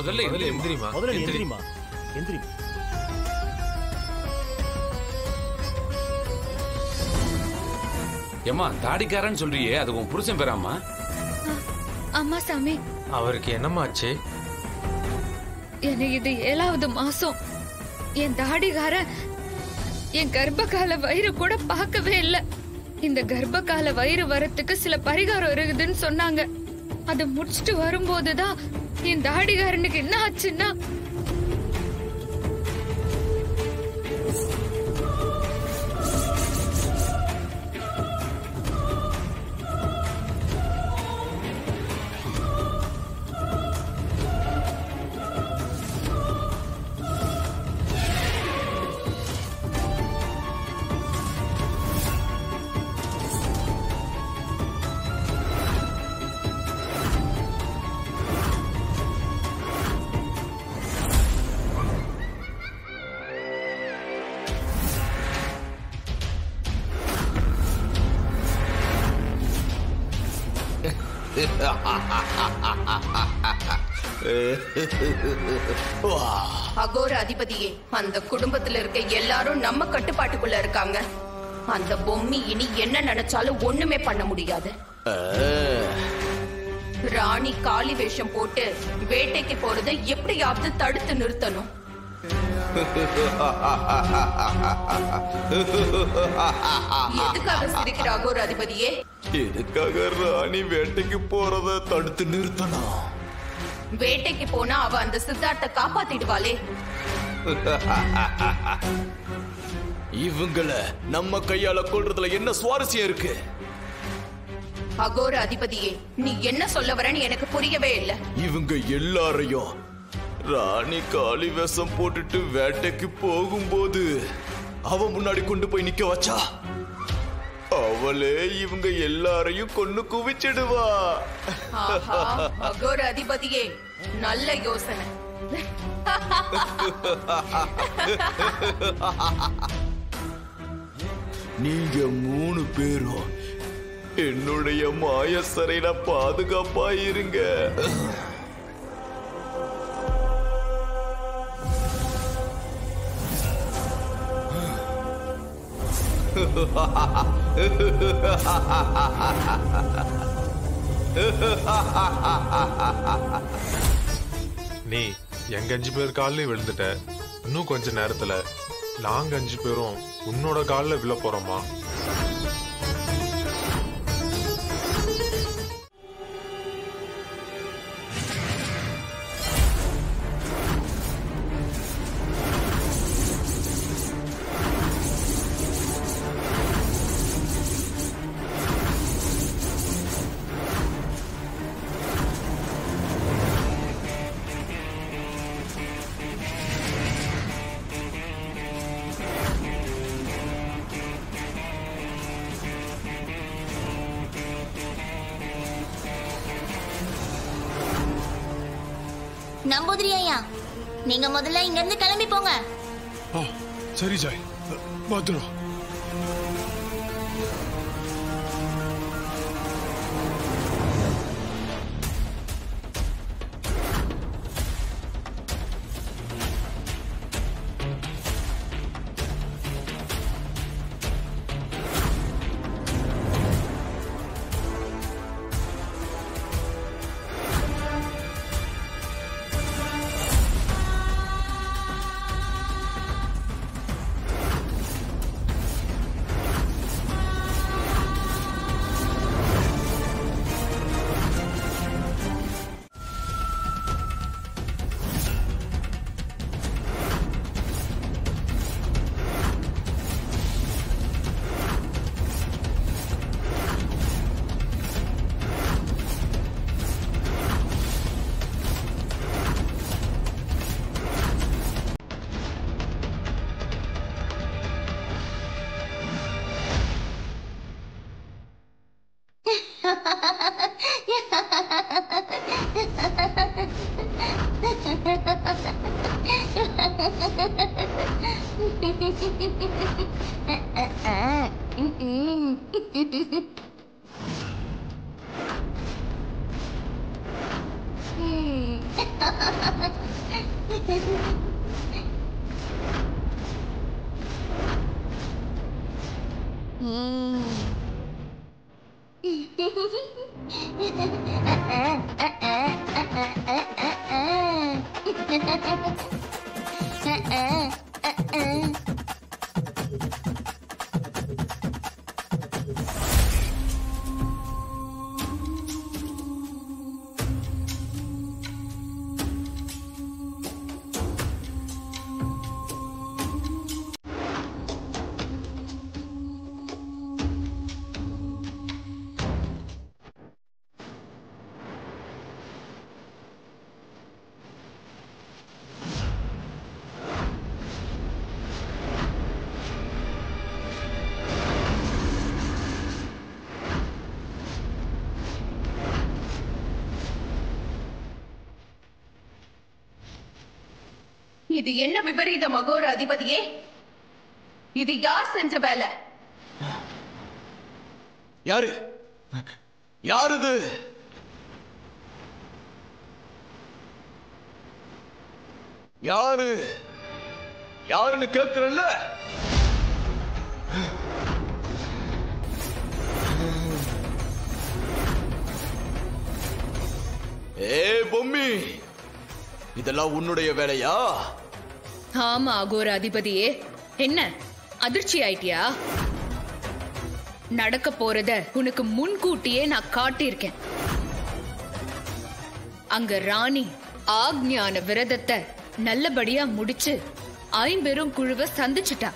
முதல்ல எந்திரிமா. முதல்ல எந்திரிமா. எந்திரிமா. ஏமா தாடிக்காரன்னு சொல்றியே, அது உன் புருஷன் பேராமா? அம்மா சாமி, அவருக்கு என்னமாச்சு? எனக்கு இது 7வது மாசம். என் தாடிகார என் கர்ப்பகால வயிறு கூட பார்க்கவே இல்ல. இந்த கர்ப்பகால வயிறு வரத்துக்கு சில பரிகாரம் இருக்குதுன்னு சொன்னாங்க. அதை முடிச்சிட்டு வரும்போதுதான் என் தாடிகாரனுக்கு என்ன ஆச்சுன்னா, அகோர அதிபதியே, அந்த குடும்பத்துல இருக்க எல்லாரும் நம்ம கட்டுப்பாட்டுக்குள்ள இருக்காங்க. அந்த பொம்மி இனி என்ன நினைச்சாலும் ஒண்ணுமே பண்ண முடியாது. ராணி காளி வேஷம் போட்டு வேட்டைக்கு போறதை எப்படியாவது தடுத்து நிறுத்தணும். எதுக்காக சிரிக்கிற அகோர அதிபதியே? எதுக்காக ராணி வேட்டைக்கு போறத தடுத்து நிறுத்தணும்? வேட்டைக்கு போனா அவ அந்த சித்தார்த்த காப்பாத்திடுவாளே. இவங்கள நம்ம கையால கொல்றதுல என்ன சுவாரஸ்யம் இருக்கு? அகோர அதிபதியே, நீ என்ன சொல்ல வரன்னு எனக்கு புரியவே இல்ல. இவங்க எல்லாரையும் ராணி காளி வேஷம் போட்டுட்டு வேட்டைக்கு போகும்போது அவ முன்னாடி கொண்டு போய் நிக்க வச்சா அவளே இவங்க எல்லாரையும் கொன்னு குவிச்சிடுவா. அகோர அதிபதியே, நல்ல யோசனை. நீங்க 3 பேரும் என்னுடைய மாய சிறையில பாதுகாப்பா இருங்க. நீ எங்க 5 பேர் காலில் விழுந்துட்ட. இன்னும் கொஞ்ச நேரத்துல நாங்க 5 பேரும் உன்னோட காலில் விழ போறோமா? நம்பூதிரி ஐயா, நீங்க முதல்ல இங்க இருந்து கிளம்பி போங்க. சரி ஜாய், பத்திரம். இது என்ன விபரீதம் அகோர அதிபதியே? இது யார் செஞ்ச வேலை? யாரு யாருது? யாரு யாருன்னு கேட்கிறல்ல? ஏ பொம்மி, இதெல்லாம் உன்னுடைய வேலையா? ஆமா அகோர அதிபதியே. என்ன அதிர்ச்சி ஆயிட்டியா? நடக்க போறத உனக்கு முன்கூட்டியே நான் காட்டியிருக்கேன். அங்க ராணி ஆக்ஞான விரதத்தை நல்லபடியா முடிச்சு 5 குழுவை சந்திச்சுட்டா.